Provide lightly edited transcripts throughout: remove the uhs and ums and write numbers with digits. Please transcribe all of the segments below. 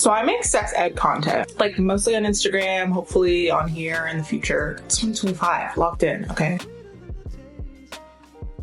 So I make sex ed content, like mostly on Instagram, hopefully on here in the future. It's 2025, locked in, okay?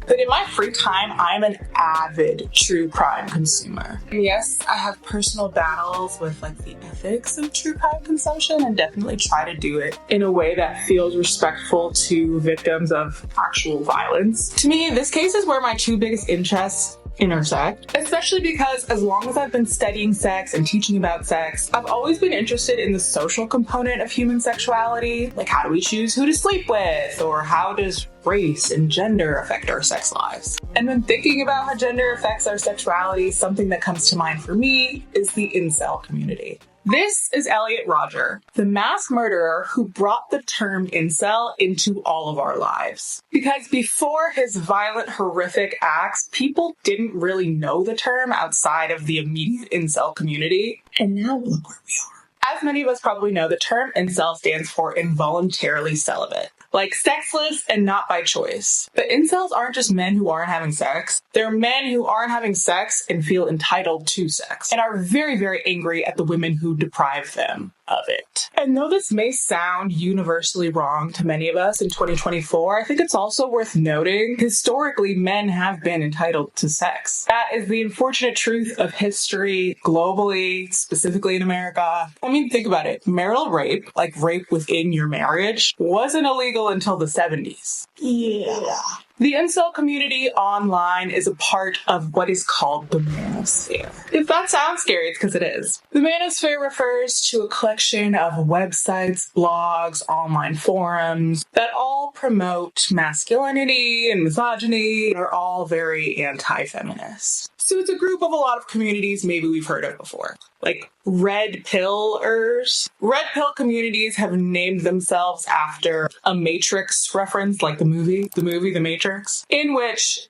But in my free time, I'm an avid true crime consumer. And yes, I have personal battles with like the ethics of true crime consumption and definitely try to do it in a way that feels respectful to victims of actual violence. To me, this case is where my two biggest interests intersect, especially because as long as I've been studying sex and teaching about sex, I've always been interested in the social component of human sexuality. Like, how do we choose who to sleep with? Or how does race and gender affect our sex lives? And when thinking about how gender affects our sexuality, something that comes to mind for me is the incel community. This is Elliot Rodger, the mass murderer who brought the term incel into all of our lives. Because before his violent, horrific acts, people didn't really know the term outside of the immediate incel community. And now look where we are. As many of us probably know, the term incel stands for involuntarily celibate. Like sexless and not by choice. But incels aren't just men who aren't having sex. They're men who aren't having sex and feel entitled to sex and are very, very angry at the women who deprive them of it. And though this may sound universally wrong to many of us in 2024, I think it's also worth noting, historically, men have been entitled to sex. That is the unfortunate truth of history globally, specifically in America. I mean, think about it. Marital rape, like rape within your marriage, wasn't illegal until the 70s. Yeah. The incel community online is a part of what is called the manosphere. If that sounds scary, it's because it is. The manosphere refers to a collection of websites, blogs, online forums that all promote masculinity and misogyny and are all very anti-feminist. So it's a group of a lot of communities maybe we've heard of before. Like red pillers. Red pill communities have named themselves after a Matrix reference, like the movie The Matrix, in which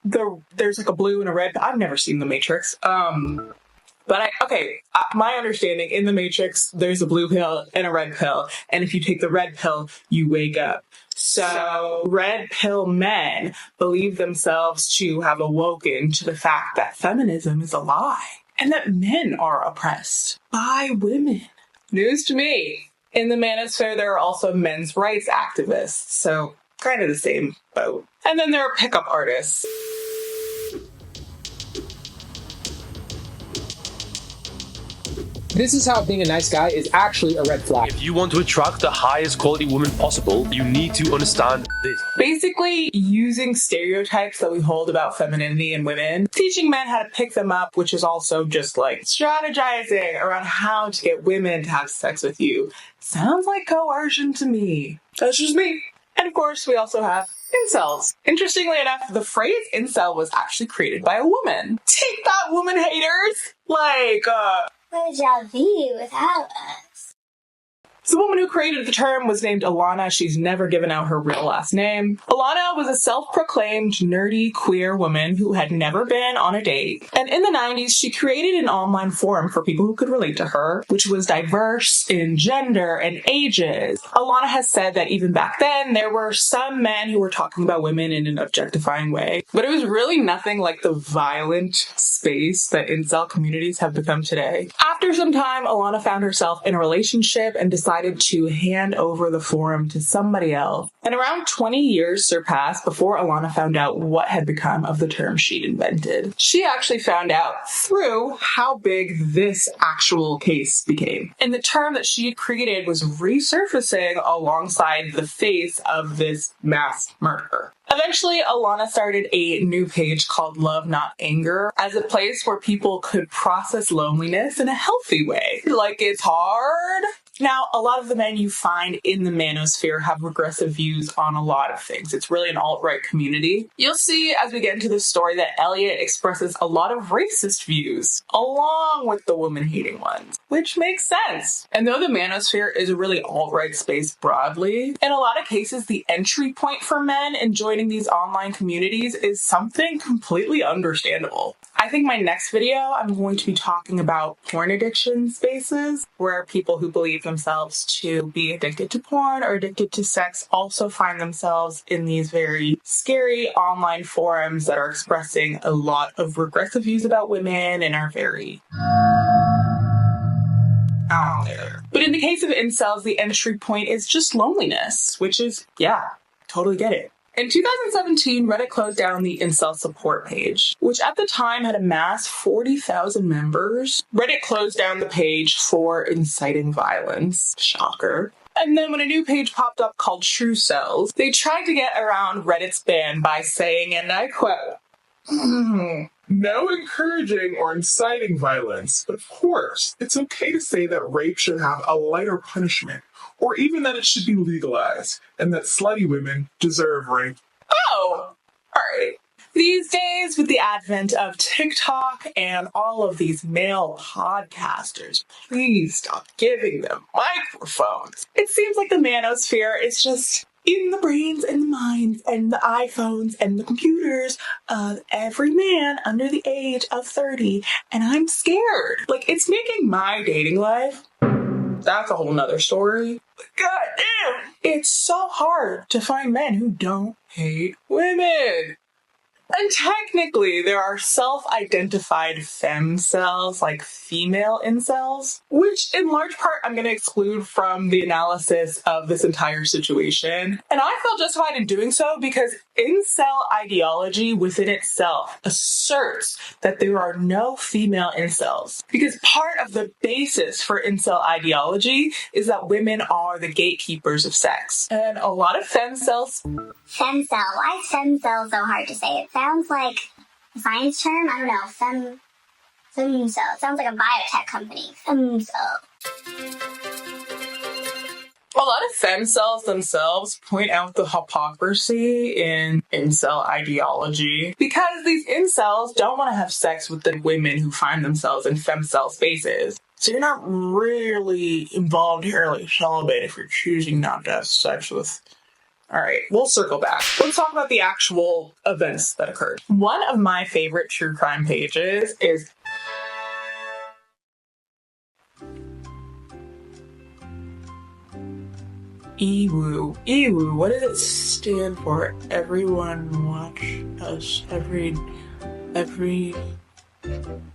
there's like a blue and a red. I've never seen The Matrix. But my understanding, in The Matrix, there's a blue pill and a red pill. And if you take the red pill, you wake up. So red pill men believe themselves to have awoken to the fact that feminism is a lie and that men are oppressed by women. News to me. In the manosphere, there are also men's rights activists. So kind of the same boat. And then there are pickup artists. This is how being a nice guy is actually a red flag. If you want to attract the highest quality woman possible, you need to understand this. Basically, using stereotypes that we hold about femininity in women, teaching men how to pick them up, which is also just like strategizing around how to get women to have sex with you. Sounds like coercion to me. That's just me. And of course, we also have incels. Interestingly enough, the phrase incel was actually created by a woman. Take that, woman haters! Deja vu without us. The woman who created the term was named Alana. She's never given out her real last name. Alana was a self-proclaimed nerdy queer woman who had never been on a date. And in the 90s, she created an online forum for people who could relate to her, which was diverse in gender and ages. Alana has said that even back then, there were some men who were talking about women in an objectifying way. But it was really nothing like the violent space that incel communities have become today. After some time, Alana found herself in a relationship and decided to hand over the forum to somebody else. And around 20 years surpassed before Alana found out what had become of the term she'd invented. She actually found out through how big this actual case became. And the term that she had created was resurfacing alongside the face of this mass murderer. Eventually, Alana started a new page called Love Not Anger as a place where people could process loneliness in a healthy way. Like, it's hard. Now, a lot of the men you find in the manosphere have regressive views on a lot of things. It's really an alt-right community. You'll see as we get into this story that Elliot expresses a lot of racist views, along with the woman-hating ones, which makes sense. And though the manosphere is a really alt-right space broadly, in a lot of cases, the entry point for men in joining these online communities is something completely understandable. I think my next video, I'm going to be talking about porn addiction spaces, where people who believe themselves to be addicted to porn or addicted to sex also find themselves in these very scary online forums that are expressing a lot of regressive views about women and are very down there. But in the case of incels, the entry point is just loneliness, which is, yeah, totally get it. In 2017, Reddit closed down the incel support page, which at the time had amassed 40,000 members. Reddit closed down the page for inciting violence. Shocker. And then when a new page popped up called True Cells, they tried to get around Reddit's ban by saying, and I quote, "No encouraging or inciting violence, but of course, it's okay to say that rape should have a lighter punishment, or even that it should be legalized, and that slutty women deserve rape." Oh, alright. These days, with the advent of TikTok and all of these male podcasters, please stop giving them microphones. It seems like the manosphere is just in the brains and the minds and the iPhones and the computers of every man under the age of 30, and I'm scared. Like, it's making my dating life, that's a whole nother story. But goddamn, it's so hard to find men who don't hate women. And technically, there are self-identified femcells, like female incels, which in large part I'm going to exclude from the analysis of this entire situation. And I feel justified in doing so because incel ideology within itself asserts that there are no female incels. Because part of the basis for incel ideology is that women are the gatekeepers of sex. And a lot of femcells... Femcell. Why is femcell so hard to say? It sounds like a science term. I don't know. Femcell. It sounds like a biotech company. Femcell. A lot of femcells themselves point out the hypocrisy in incel ideology because these incels don't want to have sex with the women who find themselves in femcel spaces. So you're not really involuntarily celibate if you're choosing not to have sex with... Alright, we'll circle back. Let's talk about the actual events that occurred. One of my favorite true crime pages is EWU. EWU, what does it stand for? Everyone watch us. Every... I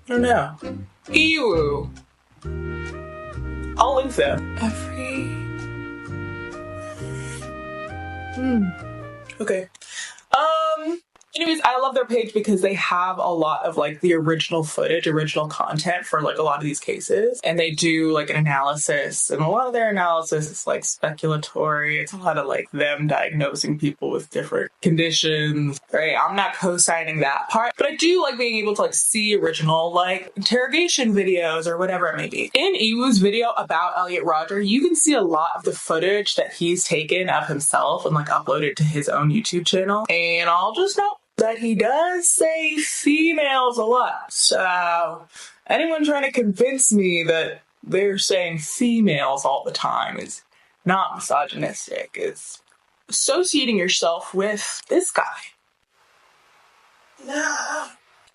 don't know. EWU. I'll link them. Okay. Anyways, I love their page because they have a lot of like the original footage, original content for like a lot of these cases. And they do like an analysis, and a lot of their analysis is like speculatory. It's a lot of like them diagnosing people with different conditions. Right? I'm not co-signing that part, but I do like being able to like see original like interrogation videos or whatever it may be. In Ewu's video about Elliot Rodger, you can see a lot of the footage that he's taken of himself and like uploaded to his own YouTube channel. And I'll just note that he does say females a lot. So anyone trying to convince me that they're saying females all the time is not misogynistic. It's associating yourself with this guy. No.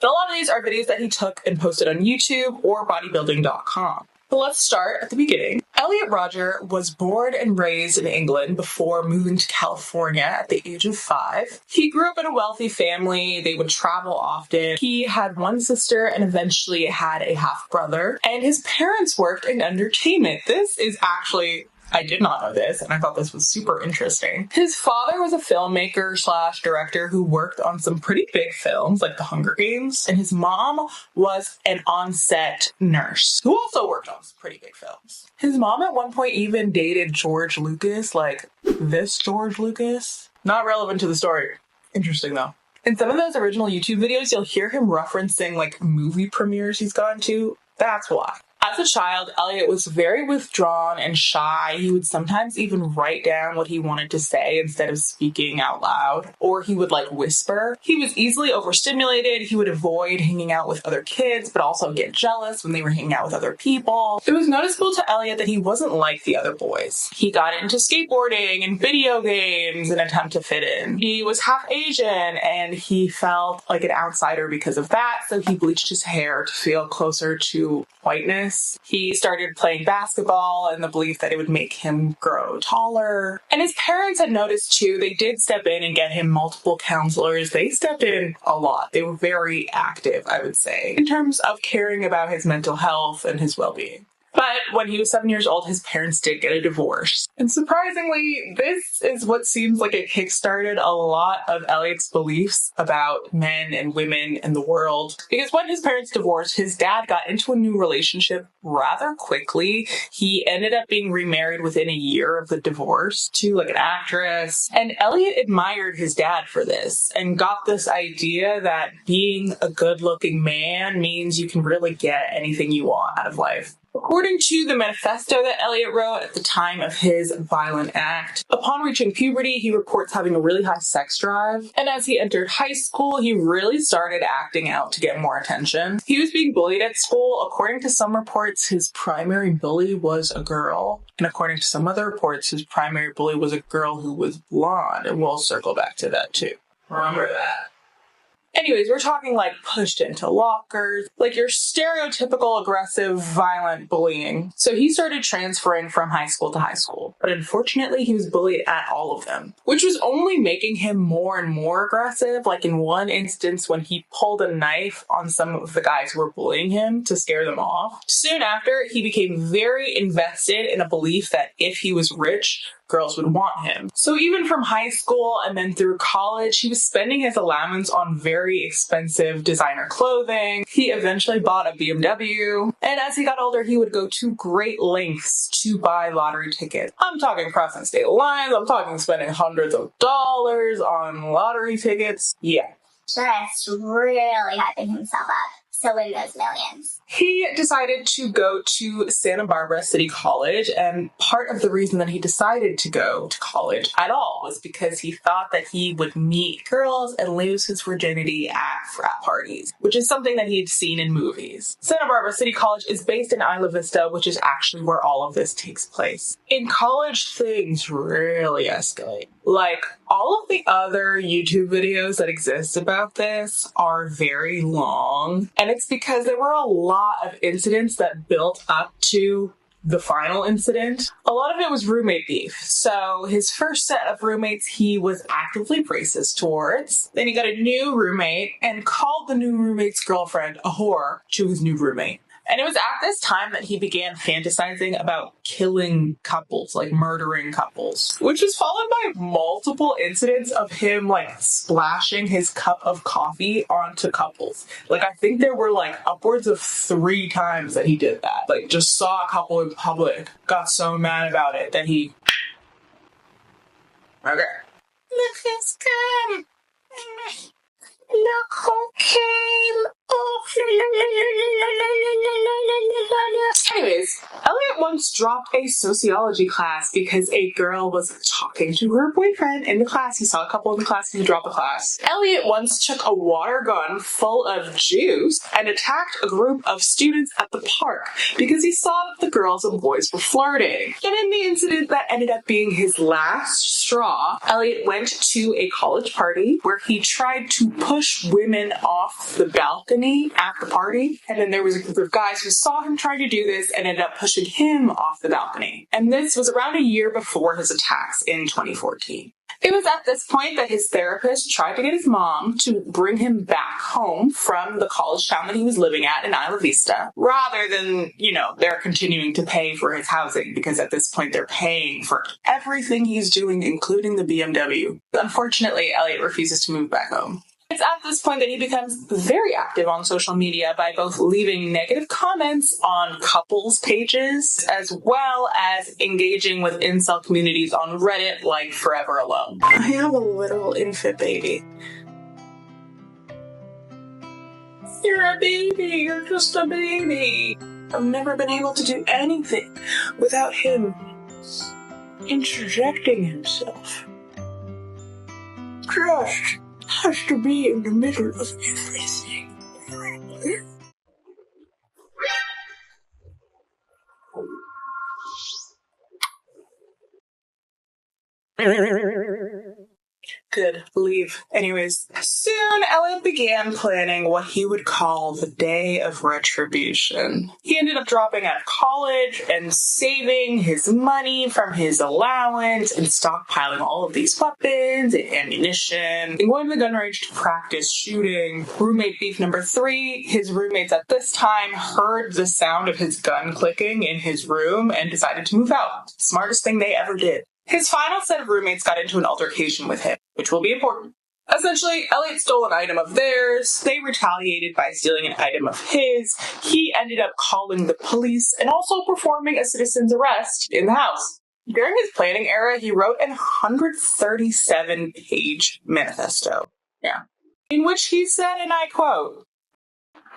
And a lot of these are videos that he took and posted on YouTube or bodybuilding.com. But let's start at the beginning. Elliot Rodger was born and raised in England before moving to California at the age of 5. He grew up in a wealthy family. They would travel often. He had one sister and eventually had a half-brother. And his parents worked in entertainment. This is actually... I did not know this, and I thought this was super interesting. His father was a filmmaker / director who worked on some pretty big films like The Hunger Games, and his mom was an on-set nurse who also worked on some pretty big films. His mom at one point even dated George Lucas, like this George Lucas. Not relevant to the story. Interesting though. In some of those original YouTube videos, you'll hear him referencing like movie premieres he's gone to. That's why. As a child, Elliot was very withdrawn and shy. He would sometimes even write down what he wanted to say instead of speaking out loud, or he would like whisper. He was easily overstimulated. He would avoid hanging out with other kids, but also get jealous when they were hanging out with other people. It was noticeable to Elliot that he wasn't like the other boys. He got into skateboarding and video games in an attempt to fit in. He was half Asian and he felt like an outsider because of that, so he bleached his hair to feel closer to whiteness. He started playing basketball in the belief that it would make him grow taller. And his parents had noticed too, they did step in and get him multiple counselors. They stepped in a lot. They were very active, I would say, in terms of caring about his mental health and his well-being. But when he was 7 years old, his parents did get a divorce. And surprisingly, this is what seems like it kickstarted a lot of Elliot's beliefs about men and women and the world. Because when his parents divorced, his dad got into a new relationship rather quickly. He ended up being remarried within a year of the divorce to like an actress. And Elliot admired his dad for this and got this idea that being a good-looking man means you can really get anything you want out of life. According to the manifesto that Elliot wrote at the time of his violent act, upon reaching puberty, he reports having a really high sex drive. And as he entered high school, he really started acting out to get more attention. He was being bullied at school. According to some reports, his primary bully was a girl. And according to some other reports, his primary bully was a girl who was blonde. And we'll circle back to that too. Remember that. Anyways, we're talking like pushed into lockers, like your stereotypical aggressive, violent bullying. So he started transferring from high school to high school. But unfortunately, he was bullied at all of them, which was only making him more and more aggressive. Like in one instance when he pulled a knife on some of the guys who were bullying him to scare them off. Soon after, he became very invested in a belief that if he was rich, girls would want him. So even from high school and then through college, he was spending his allowance on very expensive designer clothing. He eventually bought a BMW. And as he got older, he would go to great lengths to buy lottery tickets. I'm talking crossing state lines. I'm talking spending hundreds of dollars on lottery tickets. Yeah. Just really hyping himself up. So win those millions. He decided to go to Santa Barbara City College, and part of the reason that he decided to go to college at all was because he thought that he would meet girls and lose his virginity at frat parties, which is something that he had seen in movies. Santa Barbara City College is based in Isla Vista, which is actually where all of this takes place. In college, things really escalate. Like, all of the other YouTube videos that exist about this are very long, and it's because there were a lot of incidents that built up to the final incident. A lot of it was roommate beef. So his first set of roommates, he was actively racist towards. Then he got a new roommate and called the new roommate's girlfriend a whore to his new roommate. And it was at this time that he began fantasizing about killing couples, like murdering couples, which was followed by multiple incidents of him like splashing his cup of coffee onto couples. Like I think there were like upwards of 3 times that he did that. Like just saw a couple in public, got so mad about it that he... Okay. Look who's come. Look who came. Anyways, Elliot once dropped a sociology class because a girl was talking to her boyfriend in the class. He saw a couple in the class, he dropped the class. Elliot once took a water gun full of juice and attacked a group of students at the park because he saw that the girls and boys were flirting. And in the incident that ended up being his last straw, Elliot went to a college party where he tried to push women off the balcony at the party. And then there was a group of guys who saw him trying to do this and ended up pushing him off the balcony. And this was around a year before his attacks in 2014. It was at this point that his therapist tried to get his mom to bring him back home from the college town that he was living at in Isla Vista, rather than, they're continuing to pay for his housing, because at this point they're paying for everything he's doing, including the BMW. Unfortunately, Elliot refuses to move back home. It's at this point that he becomes very active on social media by both leaving negative comments on couples pages as well as engaging with incel communities on Reddit like Forever Alone. I have a little infant baby. You're a baby. You're just a baby. I've never been able to do anything without him interjecting himself. Just has to be in the middle of everything. Good. Leave. Anyways, soon Elliot began planning what he would call the day of retribution. He ended up dropping out of college and saving his money from his allowance and stockpiling all of these weapons and ammunition and going to the gun range to practice shooting. Roommate beef number 3, his roommates at this time heard the sound of his gun clicking in his room and decided to move out. Smartest thing they ever did. His final set of roommates got into an altercation with him, which will be important. Essentially, Elliot stole an item of theirs, they retaliated by stealing an item of his, he ended up calling the police and also performing a citizen's arrest in the house. During his planning era, he wrote an 137-page manifesto. In which he said, and I quote,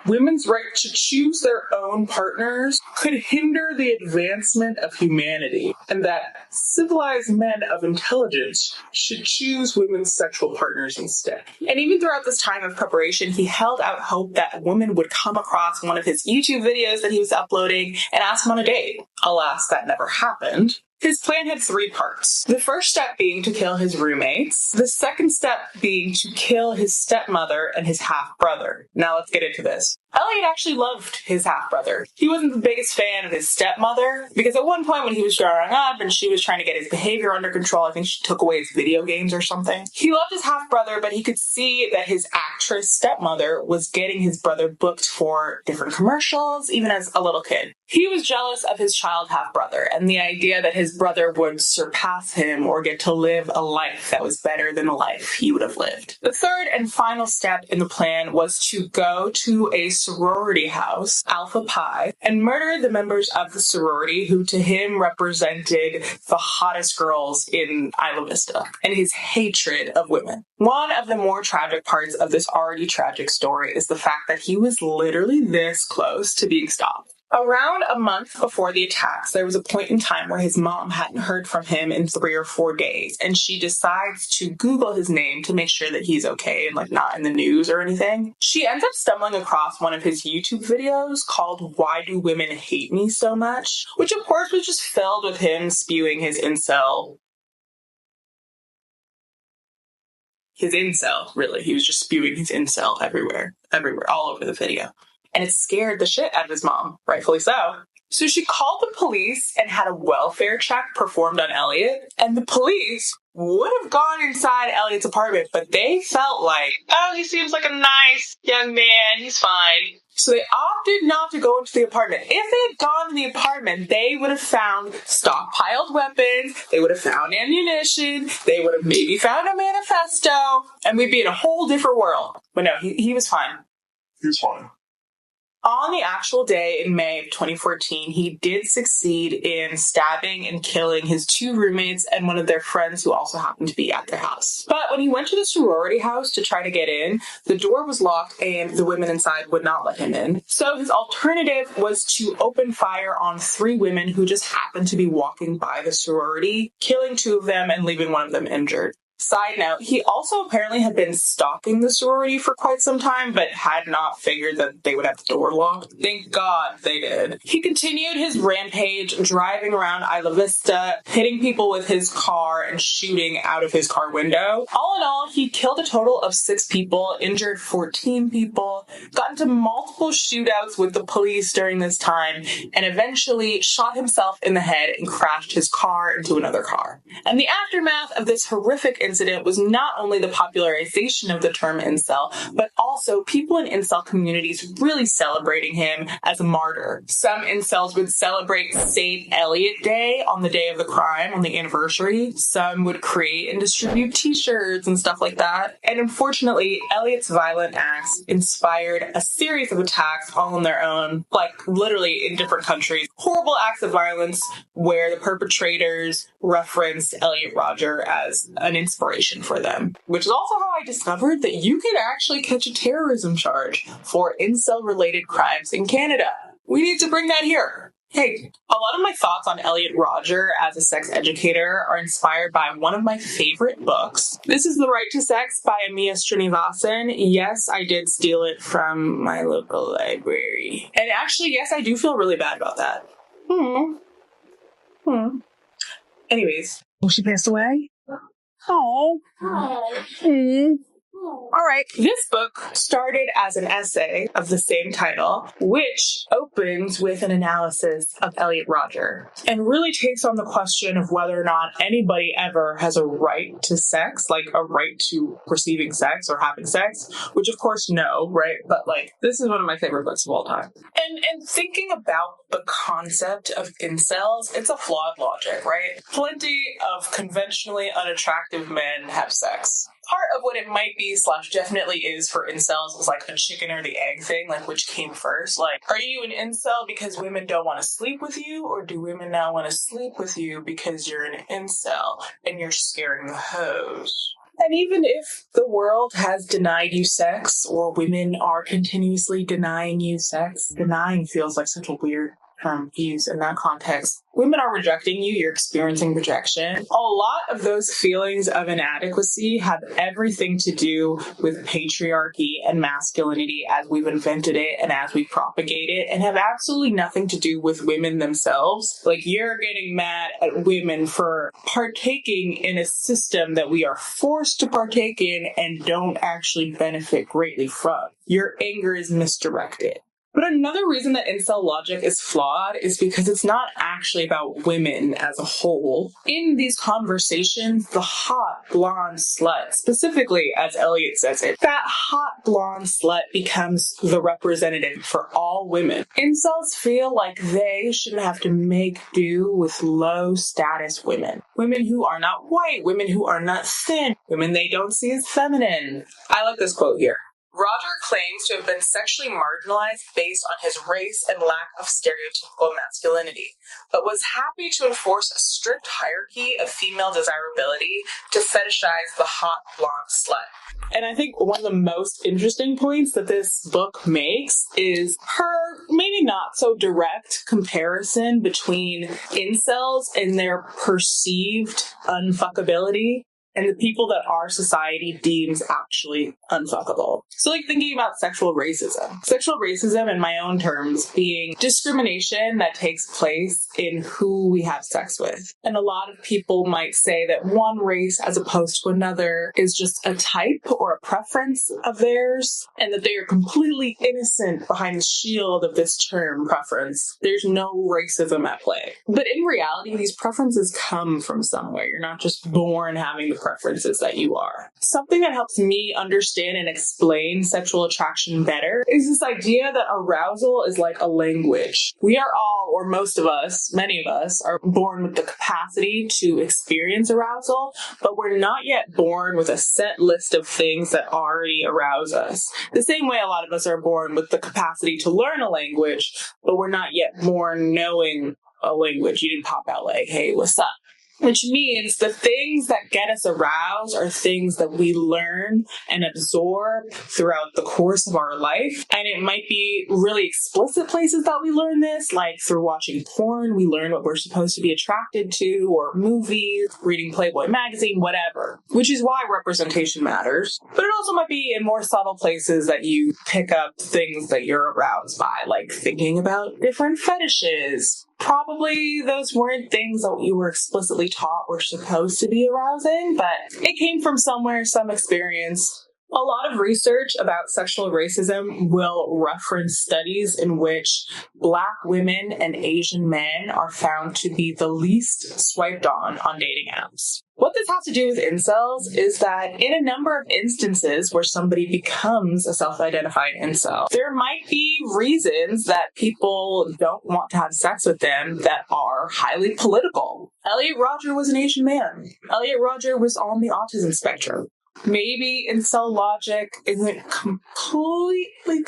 "Women's right to choose their own partners could hinder the advancement of humanity, and that civilized men of intelligence should choose women's sexual partners instead." And even throughout this time of preparation, he held out hope that a woman would come across one of his YouTube videos that he was uploading and ask him on a date. Alas, that never happened. His plan had 3 parts. The first step being to kill his roommates. The second step being to kill his stepmother and his half-brother. Now let's get into this. Elliot actually loved his half-brother. He wasn't the biggest fan of his stepmother, because at one point when he was growing up and she was trying to get his behavior under control, I think she took away his video games or something. He loved his half-brother, but he could see that his actress stepmother was getting his brother booked for different commercials, even as a little kid. He was jealous of his child half-brother, and the idea that his brother would surpass him or get to live a life that was better than the life he would have lived. The third and final step in the plan was to go to a sorority house, Alpha Pi, and murder the members of the sorority who to him represented the hottest girls in Isla Vista, and his hatred of women. One of the more tragic parts of this already tragic story is the fact that he was literally this close to being stopped. Around a month before the attacks, there was a point in time where his mom hadn't heard from him in 3 or 4 days, and she decides to Google his name to make sure that he's okay and not in the news or anything. She ends up stumbling across one of his YouTube videos called "Why Do Women Hate Me So Much?", which of course was just filled with him spewing his incel, really. He was just spewing his incel everywhere, all over the video. And it scared the shit out of his mom, rightfully so. So she called the police and had a welfare check performed on Elliot, and the police would have gone inside Elliot's apartment, but they felt like, oh, he seems like a nice young man, he's fine. So they opted not to go into the apartment. If they had gone to the apartment, they would have found stockpiled weapons, they would have found ammunition, they would have maybe found a manifesto, and we'd be in a whole different world. But no, he was fine. He was fine. On the actual day in May of 2014, he did succeed in stabbing and killing his 2 roommates and one of their friends who also happened to be at their house. But when he went to the sorority house to try to get in, the door was locked and the women inside would not let him in. So his alternative was to open fire on 3 women who just happened to be walking by the sorority, killing 2 of them and leaving one of them injured. Side note, he also apparently had been stalking the sorority for quite some time, but had not figured that they would have the door locked. Thank God they did. He continued his rampage, driving around Isla Vista, hitting people with his car and shooting out of his car window. All in all, he killed a total of 6 people, injured 14 people, got into multiple shootouts with the police during this time, and eventually shot himself in the head and crashed his car into another car. And the aftermath of this horrific incident was not only the popularization of the term incel, but also people in incel communities really celebrating him as a martyr. Some incels would celebrate St. Elliot Day on the day of the crime, on the anniversary. Some would create and distribute t-shirts and stuff like that. And unfortunately, Elliot's violent acts inspired a series of attacks all on their own, literally in different countries. Horrible acts of violence where the perpetrators referenced Elliot Rodger as an inspiration for them, which is also how I discovered that you can actually catch a terrorism charge for incel-related crimes in Canada. We need to bring that here. Hey, a lot of my thoughts on Elliot Rodger as a sex educator are inspired by one of my favorite books. This is The Right to Sex by Amiya Srinivasan. Yes, I did steal it from my local library. And actually, yes, I do feel really bad about that. Anyways. Well, she passed away? Oh. All right. This book started as an essay of the same title, which opens with an analysis of Elliot Rodger and really takes on the question of whether or not anybody ever has a right to sex, like a right to receiving sex or having sex, which of course no, right? But like, this is one of my favorite books of all time. And thinking about the concept of incels, it's a flawed logic, right? Plenty of conventionally unattractive men have sex. Part of what it might be / definitely is for incels is like a chicken or the egg thing, like which came first. Like, are you an incel because women don't want to sleep with you, or do women now want to sleep with you because you're an incel and you're scaring the hoes? And even if the world has denied you sex, or women are continuously denying you sex, denying feels like such a weird term to use in that context. Women are rejecting you, you're experiencing rejection. A lot of those feelings of inadequacy have everything to do with patriarchy and masculinity as we've invented it and as we propagate it, and have absolutely nothing to do with women themselves. Like, you're getting mad at women for partaking in a system that we are forced to partake in and don't actually benefit greatly from. Your anger is misdirected. But another reason that incel logic is flawed is because it's not actually about women as a whole. In these conversations, the hot blonde slut, specifically as Elliot says it, that hot blonde slut becomes the representative for all women. Incels feel like they shouldn't have to make do with low status women. Women who are not white, women who are not thin, women they don't see as feminine. I like this quote here. Rodger claims to have been sexually marginalized based on his race and lack of stereotypical masculinity, but was happy to enforce a strict hierarchy of female desirability to fetishize the hot blonde slut. And I think one of the most interesting points that this book makes is her maybe not so direct comparison between incels and their perceived unfuckability and the people that our society deems actually unfuckable. So like thinking about sexual racism. Sexual racism, in my own terms, being discrimination that takes place in who we have sex with. And a lot of people might say that one race as opposed to another is just a type or a preference of theirs, and that they are completely innocent behind the shield of this term preference. There's no racism at play. But in reality, these preferences come from somewhere. You're not just born having the preferences that you are. Something that helps me understand and explain sexual attraction better is this idea that arousal is like a language. We are all, or most of us, many of us, are born with the capacity to experience arousal, but we're not yet born with a set list of things that already arouse us. The same way a lot of us are born with the capacity to learn a language, but we're not yet born knowing a language. You didn't pop out like, hey, what's up? Which means the things that get us aroused are things that we learn and absorb throughout the course of our life. And it might be really explicit places that we learn this, like through watching porn, we learn what we're supposed to be attracted to, or movies, reading Playboy magazine, whatever. Which is why representation matters. But it also might be in more subtle places that you pick up things that you're aroused by, like thinking about different fetishes. Probably those weren't things that you were explicitly taught were supposed to be arousing, but it came from somewhere, some experience. A lot of research about sexual racism will reference studies in which Black women and Asian men are found to be the least swiped on dating apps. What this has to do with incels is that in a number of instances where somebody becomes a self-identified incel, there might be reasons that people don't want to have sex with them that are highly political. Elliot Rodger was an Asian man. Elliot Rodger was on the autism spectrum. Maybe incel logic isn't completely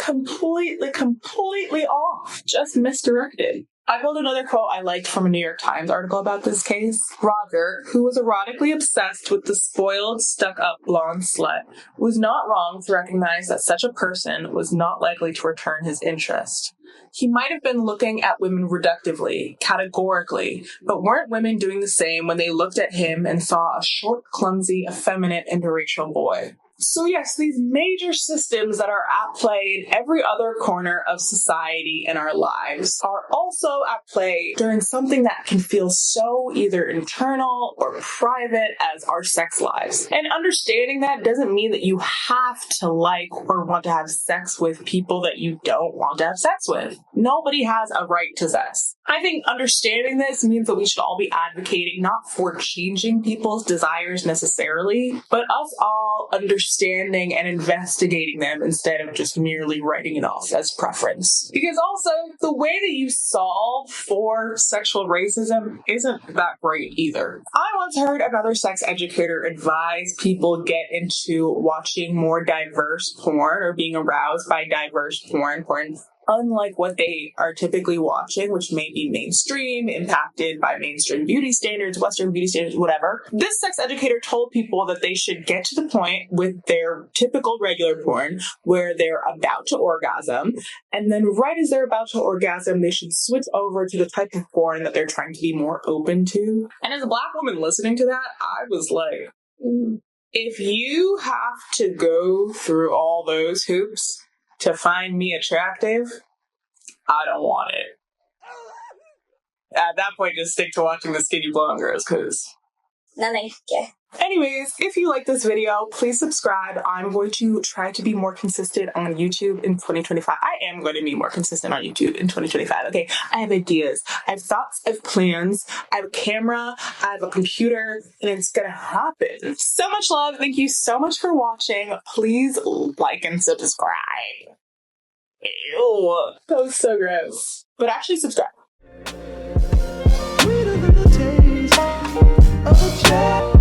off, just misdirected. I pulled another quote I liked from a New York Times article about this case. Rodger, who was erotically obsessed with the spoiled, stuck-up blonde slut, was not wrong to recognize that such a person was not likely to return his interest. He might have been looking at women reductively, categorically, but weren't women doing the same when they looked at him and saw a short, clumsy, effeminate, interracial boy? So yes, these major systems that are at play in every other corner of society in our lives are also at play during something that can feel so either internal or private as our sex lives. And understanding that doesn't mean that you have to like or want to have sex with people that you don't want to have sex with. Nobody has a right to sex. I think understanding this means that we should all be advocating not for changing people's desires necessarily, but us all understanding and investigating them instead of just merely writing it off as preference. Because also, the way that you solve for sexual racism isn't that great either. I once heard another sex educator advise people get into watching more diverse porn or being aroused by diverse porn unlike what they are typically watching, which may be mainstream, impacted by mainstream beauty standards, Western beauty standards, whatever. This sex educator told people that they should get to the point with their typical regular porn where they're about to orgasm, and then right as they're about to orgasm, they should switch over to the type of porn that they're trying to be more open to. And as a Black woman listening to that, I was like, if you have to go through all those hoops to find me attractive, I don't want it. At that point, just stick to watching the skinny blonde girls, because... No, thank you. Anyways, if you like this video, please subscribe. I'm going to try to be more consistent on YouTube in 2025. I am going to be more consistent on YouTube in 2025, okay? I have ideas, I have thoughts, I have plans, I have a camera, I have a computer, and it's gonna happen. So much love. Thank you so much for watching. Please like and subscribe. Ew, that was so gross. But actually subscribe. Sweeter than the taste of a cherry.